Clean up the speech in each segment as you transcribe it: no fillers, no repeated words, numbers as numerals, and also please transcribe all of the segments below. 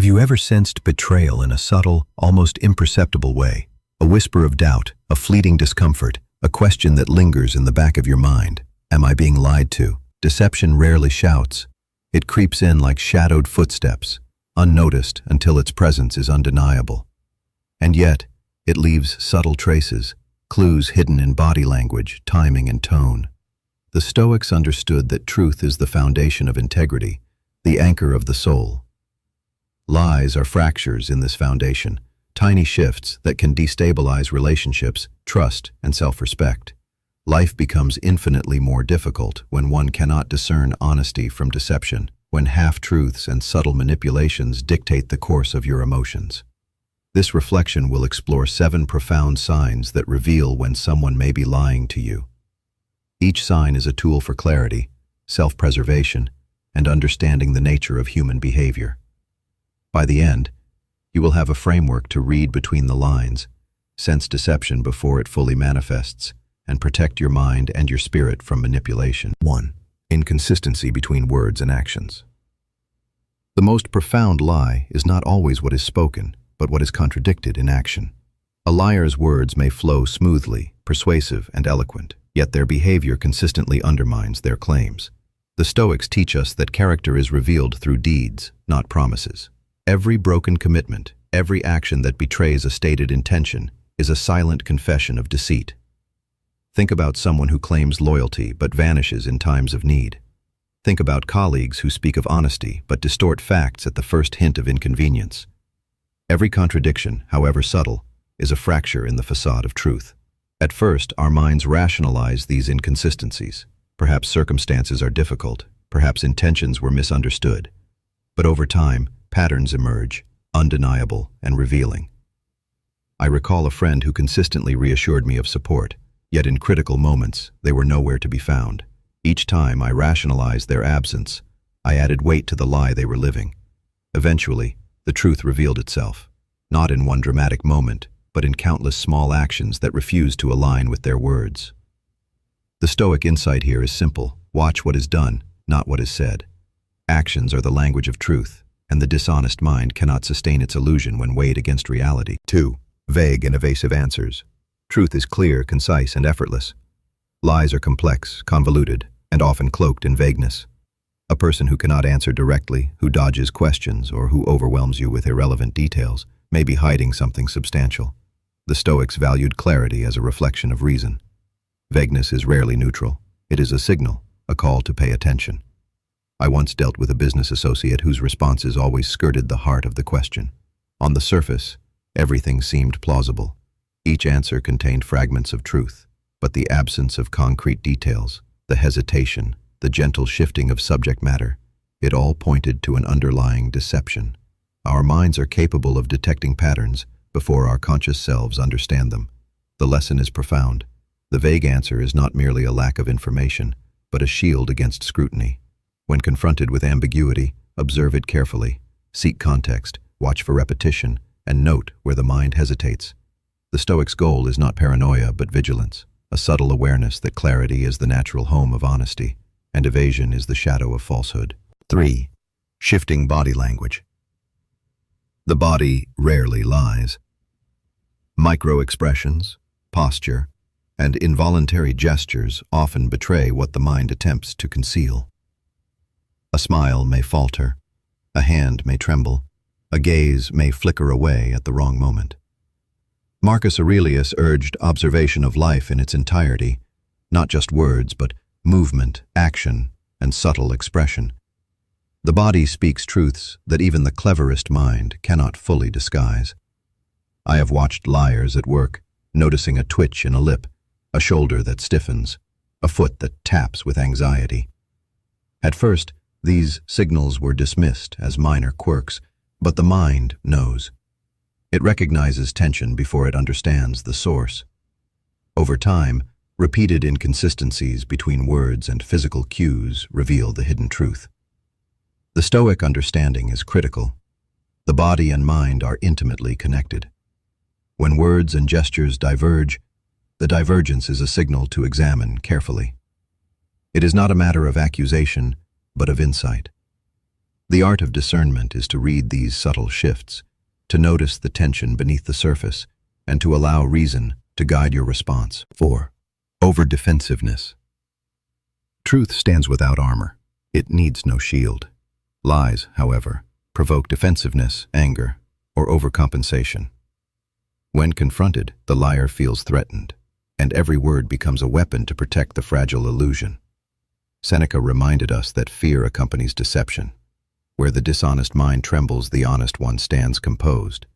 Have you ever sensed betrayal in a subtle, almost imperceptible way? A whisper of doubt, a fleeting discomfort, a question that lingers in the back of your mind. Am I being lied to? Deception rarely shouts. It creeps in like shadowed footsteps, unnoticed until its presence is undeniable. And yet, it leaves subtle traces, clues hidden in body language, timing, and tone. The Stoics understood that truth is the foundation of integrity, the anchor of the soul. Lies are fractures in this foundation, tiny shifts that can destabilize relationships, trust, and self-respect. Life becomes infinitely more difficult when one cannot discern honesty from deception, when half-truths and subtle manipulations dictate the course of your emotions. This reflection will explore 7 profound signs that reveal when someone may be lying to you. Each sign is a tool for clarity, self-preservation, and understanding the nature of human behavior. By the end, you will have a framework to read between the lines, sense deception before it fully manifests, and protect your mind and your spirit from manipulation. 1. Inconsistency between words and actions. The most profound lie is not always what is spoken, but what is contradicted in action. A liar's words may flow smoothly, persuasive, and eloquent, yet their behavior consistently undermines their claims. The Stoics teach us that character is revealed through deeds, not promises. Every broken commitment, every action that betrays a stated intention, is a silent confession of deceit. Think about someone who claims loyalty but vanishes in times of need. Think about colleagues who speak of honesty but distort facts at the first hint of inconvenience. Every contradiction, however subtle, is a fracture in the facade of truth. At first, our minds rationalize these inconsistencies. Perhaps circumstances are difficult, perhaps intentions were misunderstood. But over time, patterns emerge, undeniable and revealing. I recall a friend who consistently reassured me of support, yet in critical moments, they were nowhere to be found. Each time I rationalized their absence, I added weight to the lie they were living. Eventually, the truth revealed itself, not in one dramatic moment, but in countless small actions that refused to align with their words. The Stoic insight here is simple. Watch what is done, not what is said. Actions are the language of truth, and the dishonest mind cannot sustain its illusion when weighed against reality. 2. Vague and evasive answers. Truth is clear, concise, and effortless. Lies are complex, convoluted, and often cloaked in vagueness. A person who cannot answer directly, who dodges questions, or who overwhelms you with irrelevant details may be hiding something substantial. The Stoics valued clarity as a reflection of reason. Vagueness is rarely neutral. It is a signal, a call to pay attention. I once dealt with a business associate whose responses always skirted the heart of the question. On the surface, everything seemed plausible. Each answer contained fragments of truth, but the absence of concrete details, the hesitation, the gentle shifting of subject matter, it all pointed to an underlying deception. Our minds are capable of detecting patterns before our conscious selves understand them. The lesson is profound. The vague answer is not merely a lack of information, but a shield against scrutiny. When confronted with ambiguity, observe it carefully, seek context, watch for repetition, and note where the mind hesitates. The Stoics' goal is not paranoia but vigilance, a subtle awareness that clarity is the natural home of honesty, and evasion is the shadow of falsehood. 3. Shifting body language. The body rarely lies. Micro-expressions, posture, and involuntary gestures often betray what the mind attempts to conceal. A smile may falter, a hand may tremble, a gaze may flicker away at the wrong moment. Marcus Aurelius urged observation of life in its entirety, not just words, but movement, action, and subtle expression. The body speaks truths that even the cleverest mind cannot fully disguise. I have watched liars at work, noticing a twitch in a lip, a shoulder that stiffens, a foot that taps with anxiety. At first, these signals were dismissed as minor quirks, but the mind knows. It recognizes tension before it understands the source. Over time, repeated inconsistencies between words and physical cues reveal the hidden truth. The Stoic understanding is critical. The body and mind are intimately connected. When words and gestures diverge, the divergence is a signal to examine carefully. It is not a matter of accusation, but of insight. The art of discernment is to read these subtle shifts, to notice the tension beneath the surface, and to allow reason to guide your response. 4. Over-defensiveness. Truth stands without armor. It needs no shield. Lies, however, provoke defensiveness, anger, or overcompensation. When confronted, the liar feels threatened, and every word becomes a weapon to protect the fragile illusion. Seneca reminded us that fear accompanies deception. Where the dishonest mind trembles, the honest one stands composed.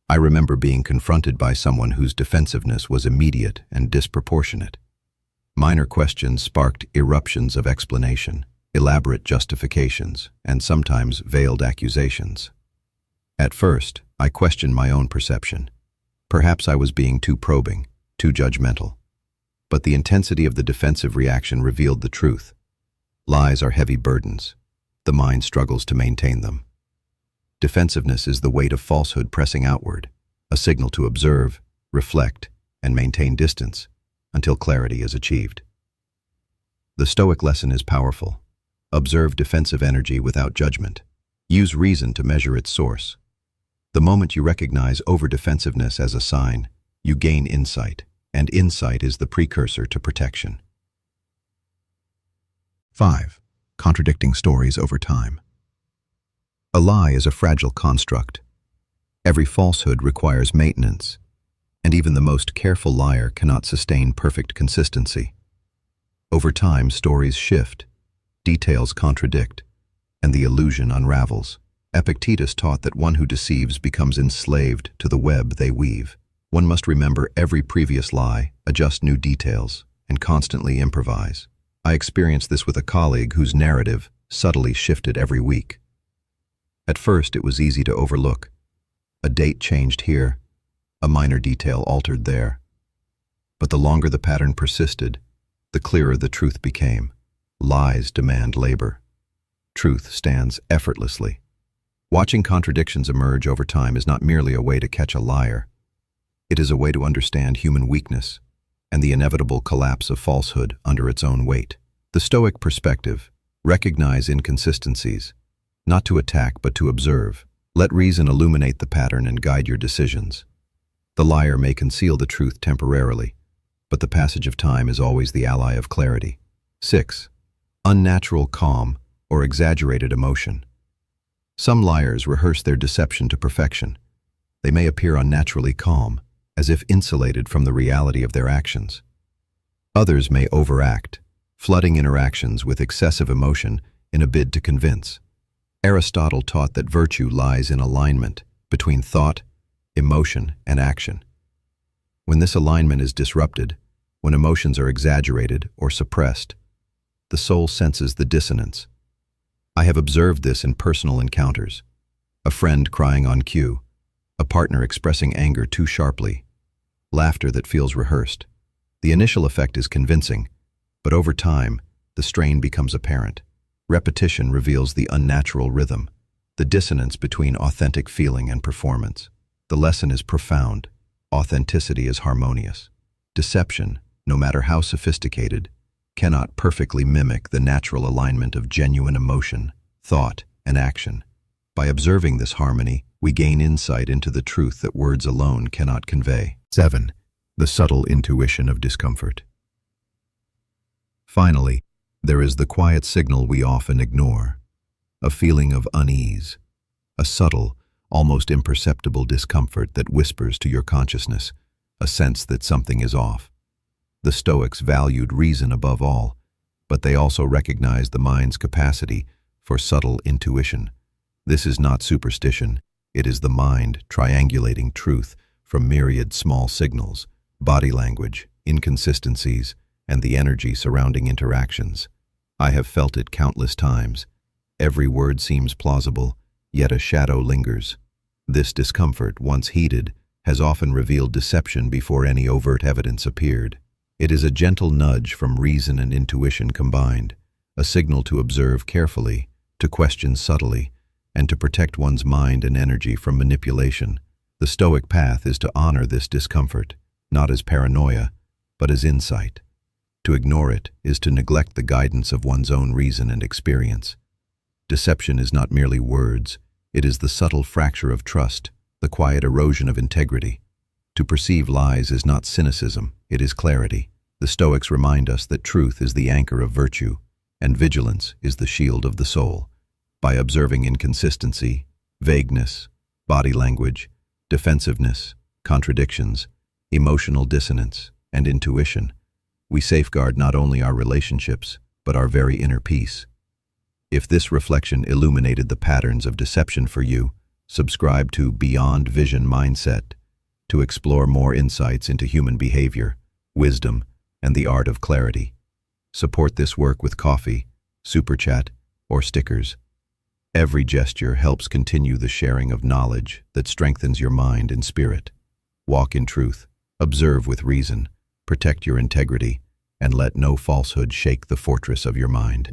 I remember being confronted by someone whose defensiveness was immediate and disproportionate. Minor questions sparked eruptions of explanation, elaborate justifications, and sometimes veiled accusations. At first, I questioned my own perception. Perhaps I was being too probing, too judgmental. But the intensity of the defensive reaction revealed the truth. Lies are heavy burdens. The mind struggles to maintain them. Defensiveness is the weight of falsehood pressing outward, a signal to observe, reflect, and maintain distance until clarity is achieved. The Stoic lesson is powerful. Observe defensive energy without judgment. Use reason to measure its source. The moment you recognize over-defensiveness as a sign, you gain insight, and insight is the precursor to protection. 5. Contradicting stories over time. A lie is a fragile construct. Every falsehood requires maintenance, and even the most careful liar cannot sustain perfect consistency. Over time, stories shift, details contradict, and the illusion unravels. Epictetus taught that one who deceives becomes enslaved to the web they weave. One must remember every previous lie, adjust new details, and constantly improvise. I experienced this with a colleague whose narrative subtly shifted every week. At first, it was easy to overlook. A date changed here, a minor detail altered there. But the longer the pattern persisted, the clearer the truth became. Lies demand labor. Truth stands effortlessly. Watching contradictions emerge over time is not merely a way to catch a liar. It is a way to understand human weakness and the inevitable collapse of falsehood under its own weight. The Stoic perspective: recognize inconsistencies, not to attack but to observe. Let reason illuminate the pattern and guide your decisions. The liar may conceal the truth temporarily, but the passage of time is always the ally of clarity. 6. Unnatural calm or exaggerated emotion. Some liars rehearse their deception to perfection. They may appear unnaturally calm, as if insulated from the reality of their actions. Others may overact, flooding interactions with excessive emotion in a bid to convince. Aristotle taught that virtue lies in alignment between thought, emotion, and action. When this alignment is disrupted, when emotions are exaggerated or suppressed, the soul senses the dissonance. I have observed this in personal encounters. A friend crying on cue, a partner expressing anger too sharply, laughter that feels rehearsed. The initial effect is convincing, but over time, the strain becomes apparent. Repetition reveals the unnatural rhythm, the dissonance between authentic feeling and performance. The lesson is profound. Authenticity is harmonious. Deception, no matter how sophisticated, cannot perfectly mimic the natural alignment of genuine emotion, thought, and action. By observing this harmony, we gain insight into the truth that words alone cannot convey. 7. The subtle intuition of discomfort. Finally, there is the quiet signal we often ignore, a feeling of unease, a subtle, almost imperceptible discomfort that whispers to your consciousness, a sense that something is off. The Stoics valued reason above all, but they also recognized the mind's capacity for subtle intuition. This is not superstition, it is the mind triangulating truth from myriad small signals, body language, inconsistencies, and the energy surrounding interactions. I have felt it countless times. Every word seems plausible, yet a shadow lingers. This discomfort, once heeded, has often revealed deception before any overt evidence appeared. It is a gentle nudge from reason and intuition combined, a signal to observe carefully, to question subtly, and to protect one's mind and energy from manipulation. The Stoic path is to honor this discomfort, not as paranoia, but as insight. To ignore it is to neglect the guidance of one's own reason and experience. Deception is not merely words, it is the subtle fracture of trust, the quiet erosion of integrity. To perceive lies is not cynicism, it is clarity. The Stoics remind us that truth is the anchor of virtue, and vigilance is the shield of the soul. By observing inconsistency, vagueness, body language, defensiveness, contradictions, emotional dissonance, and intuition, we safeguard not only our relationships, but our very inner peace. If this reflection illuminated the patterns of deception for you, subscribe to Beyond Vision Mindset to explore more insights into human behavior, wisdom, and the art of clarity. Support this work with coffee, super chat, or stickers. Every gesture helps continue the sharing of knowledge that strengthens your mind and spirit. Walk in truth, observe with reason, protect your integrity, and let no falsehood shake the fortress of your mind.